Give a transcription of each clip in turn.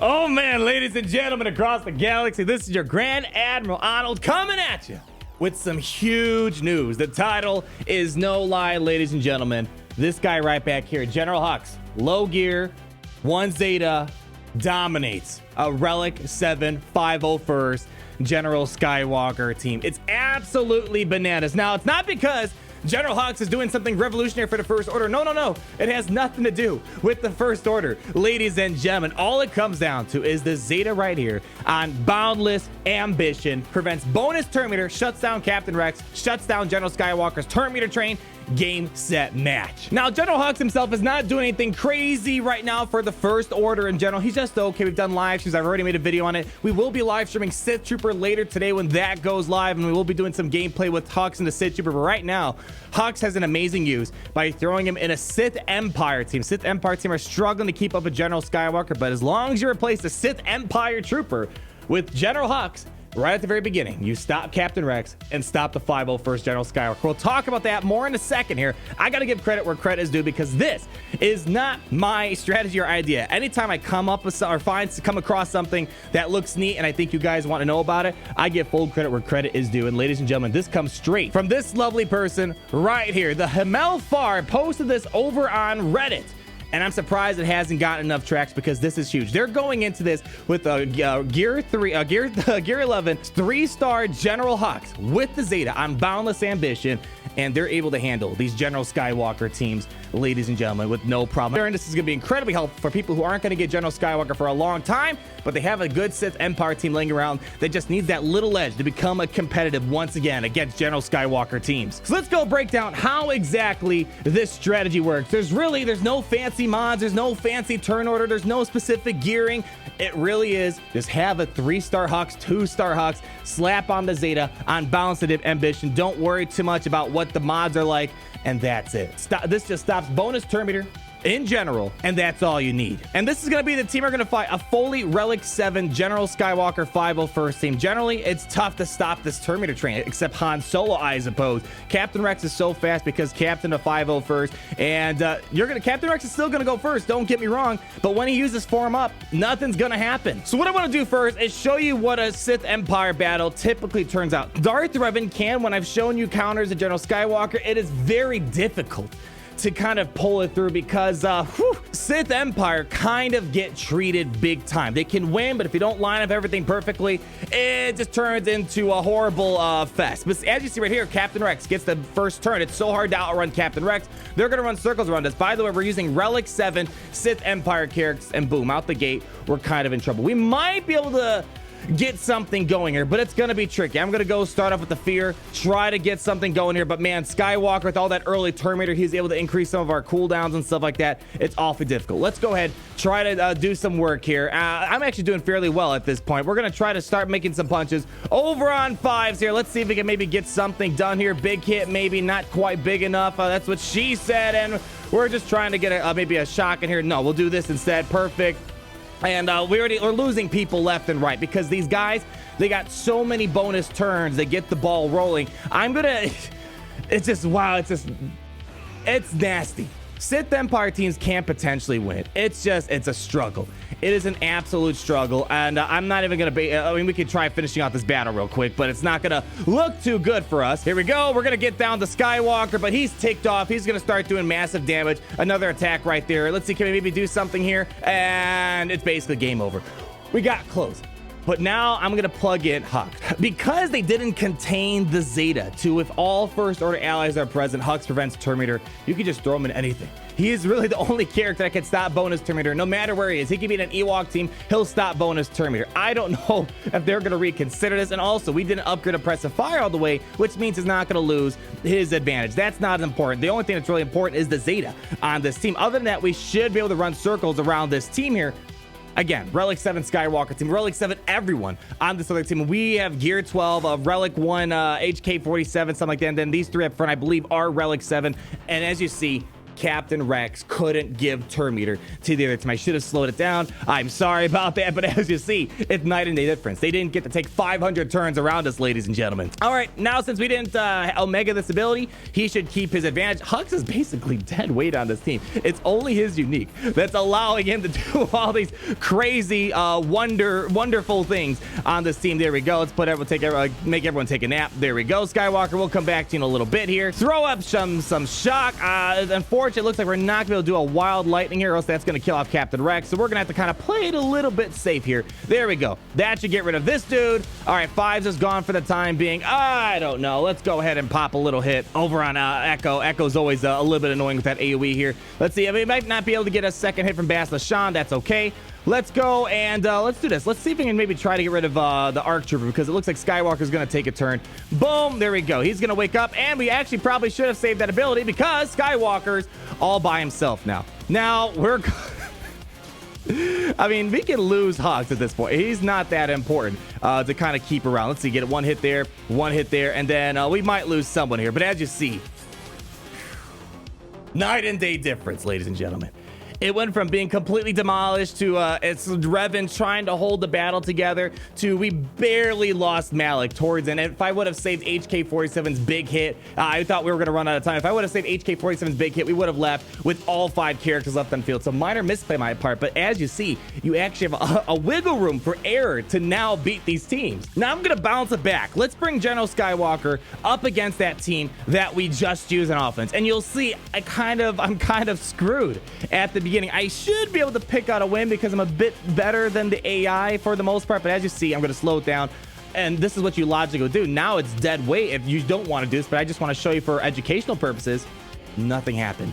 Oh man, ladies and gentlemen across the galaxy, this is your Grand Admiral Arnold coming at you with some huge news. The title is no lie, ladies and gentlemen. This guy right back here, General Hux, low gear, 1 Zeta, dominates a Relic 7 501st General Skywalker team. It's absolutely bananas. Now, it's not because General Hux is doing something revolutionary for the First Order. No. It has nothing to do with the First Order. Ladies and gentlemen, all it comes down to is the Zeta right here on Boundless Ambition. Prevents bonus turn meter, shuts down Captain Rex, shuts down General Skywalker's turn meter train. Game, set, match. Now, General Hux himself is not doing anything crazy right now for the First Order in general. He's just okay. We've done live streams. I've already made a video on it. We will be live streaming Sith Trooper later today when that goes live, and we will be doing some gameplay with Hux and the Sith Trooper. But right now, Hux has an amazing use by throwing him in a Sith Empire team. Sith Empire team are struggling to keep up with General Skywalker, but as long as you replace the Sith Empire Trooper with General Hux, right at the very beginning, you stop Captain Rex and stop the 501st General Skywalker. We'll talk about that more in a second here. I gotta give credit where credit is due because this is not my strategy or idea. Anytime I come up with some, or come across something that looks neat and I think you guys want to know about it, I give full credit where credit is due. And ladies and gentlemen, this comes straight from this lovely person right here. The Hamel Far posted this over on Reddit. And I'm surprised it hasn't gotten enough tracks because this is huge. They're going into this with a Gear 11 3-star General Hux with the Zeta on Boundless Ambition, and they're able to handle these General Skywalker teams, ladies and gentlemen, with no problem. And this is going to be incredibly helpful for people who aren't going to get General Skywalker for a long time, but they have a good Sith Empire team laying around that just needs that little edge to become a competitive once again against General Skywalker teams. So let's go break down how exactly this strategy works. There's no fancy mods, there's no fancy turn order, there's no specific gearing. It really is just have a 3-star Hux, 2-star Hux, slap on the Zeta on Balanced Ambition. Don't worry too much about what the mods are like, and that's it. This just stops bonus turn meter in general, and that's all you need. And this is going to be the team are going to fight a fully Relic 7 General Skywalker 501st team. Generally, it's tough to stop this turn meter train, except Han Solo, I suppose. Captain Rex is so fast because Captain of 501st, and Captain Rex is still going to go first, don't get me wrong, but when he uses form up, nothing's going to happen. So what I want to do first is show you what a Sith Empire battle typically turns out. Darth Revan can, when I've shown you counters of General Skywalker, it is very difficult to kind of pull it through because Sith Empire kind of get treated big time. They can win, but if you don't line up everything perfectly, it just turns into a horrible fest. But as you see right here, Captain Rex gets the first turn. It's so hard to outrun Captain Rex. They're going to run circles around us. By the way, we're using Relic 7 Sith Empire characters, and boom, out the gate, we're kind of in trouble. We might be able to get something going here, but it's gonna be tricky. I'm gonna go start off with the fear, try to get something going here, but man, Skywalker with all that early turn meter, he's able to increase some of our cooldowns and stuff like that. It's awfully difficult. Let's go ahead, try to do some work here. I'm actually doing fairly well at this point. We're gonna try to start making some punches over on 5s here. Let's see if we can maybe get something done here. Big hit, maybe not quite big enough. That's what she said, and we're just trying to get maybe a shock in here. No, we'll do this instead. Perfect. And we're losing people left and right because these guys, they got so many bonus turns. They get the ball rolling. It's just, wow. It's nasty. Sith Empire teams can potentially win. It's a struggle. It is an absolute struggle, and I'm not even gonna be, we could try finishing off this battle real quick, but it's not gonna look too good for us. Here we go. We're gonna get down to Skywalker, but he's ticked off. He's gonna start doing massive damage. Another attack right there. Let's see, can we maybe do something here? And it's basically game over. We got close. But now I'm going to plug in Hux. Because they didn't contain the Zeta to if all First Order allies are present, Hux prevents turn meter. You can just throw him in anything. He is really the only character that can stop bonus turn meter no matter where he is. He can be in an Ewok team. He'll stop bonus turn meter. I don't know if they're going to reconsider this. And also, we didn't upgrade Oppressive Fire all the way, which means he's not going to lose his advantage. That's not important. The only thing that's really important is the Zeta on this team. Other than that, we should be able to run circles around this team here. Again, Relic 7 Skywalker team, Relic 7 everyone on this other team. We have Gear 12 of Relic 1, HK 47, something like that. And then these three up front, I believe, are Relic 7. And as you see, Captain Rex couldn't give turn meter to the other team. I should have slowed it down. I'm sorry about that, but as you see, it's night and day difference. They didn't get to take 500 turns around us, ladies and gentlemen. All right, now since we didn't Omega this ability, he should keep his advantage. Hux is basically dead weight on this team. It's only his unique that's allowing him to do all these crazy, wonderful things on this team. There we go. Let's make everyone take a nap. There we go. Skywalker, we'll come back to you in a little bit here. Throw up some shock. Unfortunately, it looks like we're not going to be able to do a wild lightning here, or else that's going to kill off Captain Rex. So we're going to have to kind of play it a little bit safe here. There we go. That should get rid of this dude. All right, Fives is gone for the time being. I don't know. Let's go ahead and pop a little hit over on Echo. Echo's always a little bit annoying with that AoE here. Let's see. We might not be able to get a second hit from Bastila Shan. That's okay. Let's go and let's do this. Let's see if we can maybe try to get rid of the ARC Trooper, because it looks like Skywalker's going to take a turn. Boom. There we go. He's going to wake up, and we actually probably should have saved that ability because Skywalker's all by himself now. Now, we're... I mean, we can lose Hux at this point. He's not that important to kind of keep around. Let's see. Get one hit there, and then we might lose someone here. But as you see, night and day difference, ladies and gentlemen. It went from being completely demolished to it's Revan trying to hold the battle together to we barely lost Malik towards it. And if I would have saved HK-47's big hit, I thought we were going to run out of time. If I would have saved HK-47's big hit, we would have left with all 5 characters left on field. So minor misplay on my part. But as you see, you actually have a wiggle room for error to now beat these teams. Now I'm going to bounce it back. Let's bring General Skywalker up against that team that we just used in offense. And you'll see I'm kind of screwed at the beginning. I should be able to pick out a win because I'm a bit better than the AI for the most part, but as you see, I'm going to slow it down, and this is what you logically do. Now it's dead weight if you don't want to do this, but I just want to show you for educational purposes. Nothing happened.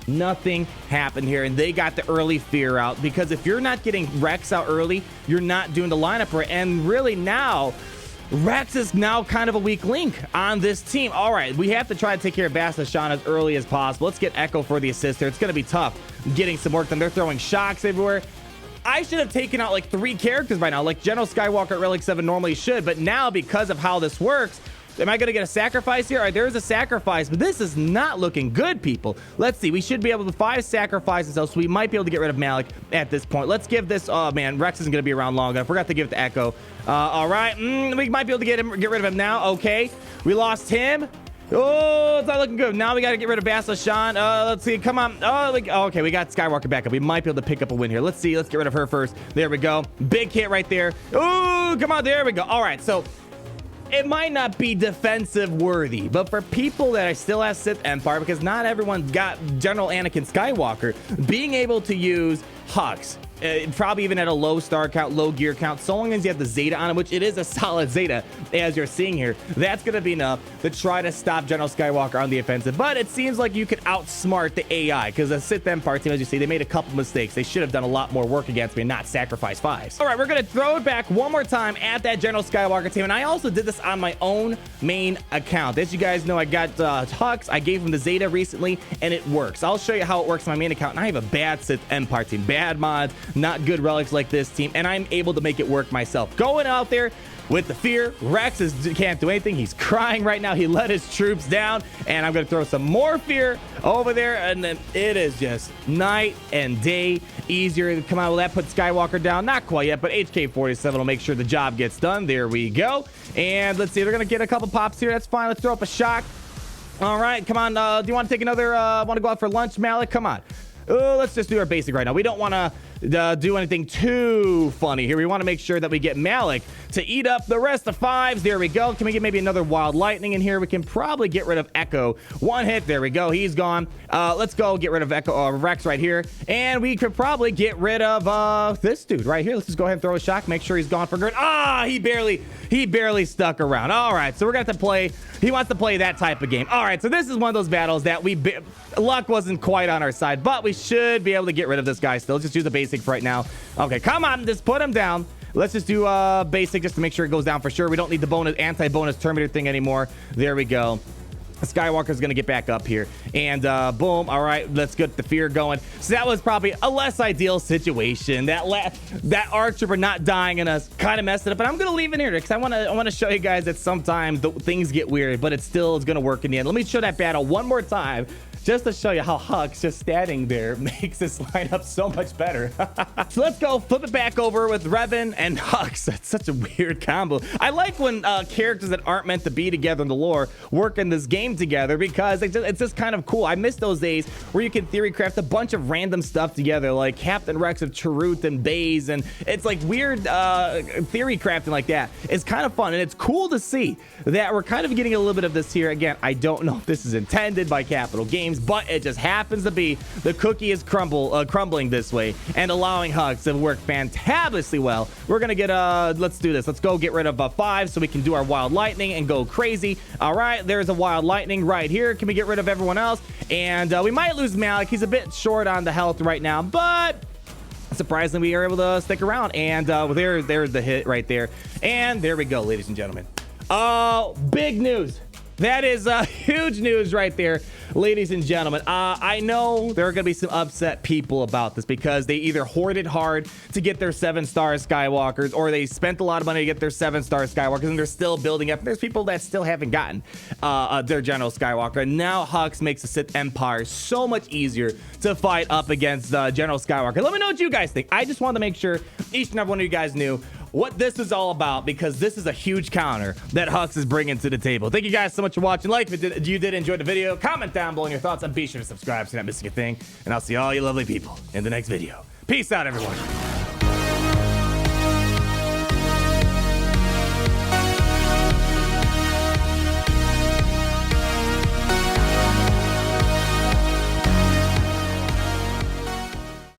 Nothing happened here, and they got the early fear out, because if you're not getting Rex out early, you're not doing the lineup right, and really now Rex is now kind of a weak link on this team. All right, we have to try to take care of Bastila Shan as early as possible. Let's get Echo for the assist here. It's going to be tough getting some work done. They're throwing shocks everywhere. I should have taken out like 3 characters by now, like General Skywalker at Relic 7 normally should. But now, because of how this works, am I going to get a sacrifice here? All right, there's a sacrifice, but this is not looking good, people. Let's see. We should be able to 5 sacrifices, so we might be able to get rid of Malik at this point. Let's give this... Oh, man, Rex isn't going to be around long enough. Forgot to give it to Echo. All right. We might be able to get rid of him now. Okay. We lost him. Oh, it's not looking good. Now we got to get rid of Bastila Shan. Let's see. Come on. Okay, we got Skywalker back up. We might be able to pick up a win here. Let's see. Let's get rid of her first. There we go. Big hit right there. Oh, come on. There we go. All right, so... it might not be defensive worthy, but for people that still have Sith Empire, because not everyone's got General Anakin Skywalker, being able to use Hux, probably even at a low star count, low gear count, so long as you have the Zeta on him, which it is a solid Zeta, as you're seeing here, that's going to be enough to try to stop General Skywalker on the offensive. But it seems like you could outsmart the AI, because the Sith Empire team, as you see, they made a couple mistakes. They should have done a lot more work against me and not sacrifice 5s. All right, we're going to throw it back one more time at that General Skywalker team, and I also did this on my own main account. As you guys know, I got Hux. I gave him the Zeta recently, and it works. I'll show you how it works on my main account, and I have a bad Sith Empire team. Bad mods, not good relics like this team, and I'm able to make it work myself. Going out there with the fear, Rex can't do anything. He's crying right now. He let his troops down, and I'm going to throw some more fear over there, and then it is just night and day easier. Come on, will that put Skywalker down? Not quite yet, but HK-47 will make sure the job gets done. There we go. And let's see, they're going to get a couple pops here. That's fine. Let's throw up a shock. All right, come on. Do you want to take another, want to go out for lunch, Malik? Come on. Let's just do our basic right now. We don't want to do anything too funny here. We want to make sure that we get Malik to eat up the rest of 5s. There we go. Can we get maybe another wild lightning in here? We can probably get rid of Echo. 1 hit. There we go. He's gone. Let's go get rid of Echo, Rex right here. And we could probably get rid of this dude right here. Let's just go ahead and throw a shock. Make sure he's gone for good. He barely stuck around. All right. So we're going to have to play. He wants to play that type of game. All right. So this is one of those battles that luck wasn't quite on our side, but we should be able to get rid of this guy still. Just use the basic for right now. Okay, come on, just put him down. Let's just do basic just to make sure it goes down for sure. We don't need the anti-bonus Terminator thing anymore. There we go. Skywalker's going to get back up here. And boom. All right, let's get the fear going. So that was probably a less ideal situation. That ARC Trooper not dying in us kind of messed it up. But I'm going to leave it here because I want to show you guys that sometimes things get weird, but it still is going to work in the end. Let me show that battle one more time just to show you how Hux just standing there makes this lineup so much better. So let's go flip it back over with Revan and Hux. That's such a weird combo. I like when characters that aren't meant to be together in the lore work in this game together, because it's just kind of cool. I miss those days where you can theory craft a bunch of random stuff together, like Captain Rex of Chirrut and Baze, and it's like weird theory crafting like that. It's kind of fun, and it's cool to see that we're kind of getting a little bit of this here. Again, I don't know if this is intended by Capital Games, but it just happens to be the cookie is crumbling this way and allowing Hux to work fantabulously well. We're gonna get let's do this. Let's go get rid of 5 so we can do our Wild Lightning and go crazy. All right, there's a Wild Lightning right here. Can we get rid of everyone else? And we might lose Malik. He's a bit short on the health right now, but surprisingly we are able to stick around. And there's the hit right there. And there we go, ladies and gentlemen. Big news. That is huge news right there, ladies and gentlemen. I know there are going to be some upset people about this, because they either hoarded hard to get their 7-star Skywalkers, or they spent a lot of money to get their 7-star Skywalkers, and they're still building up. There's people that still haven't gotten their General Skywalker. And now Hux makes the Sith Empire so much easier to fight up against General Skywalker. Let me know what you guys think. I just wanted to make sure each and every one of you guys knew what this is all about, because this is a huge counter that Hux is bringing to the table. Thank you guys so much for watching. Like if you did enjoy the video, comment down below your thoughts, and be sure to subscribe so you're not missing a thing. And I'll see all you lovely people in the next video. Peace out, everyone.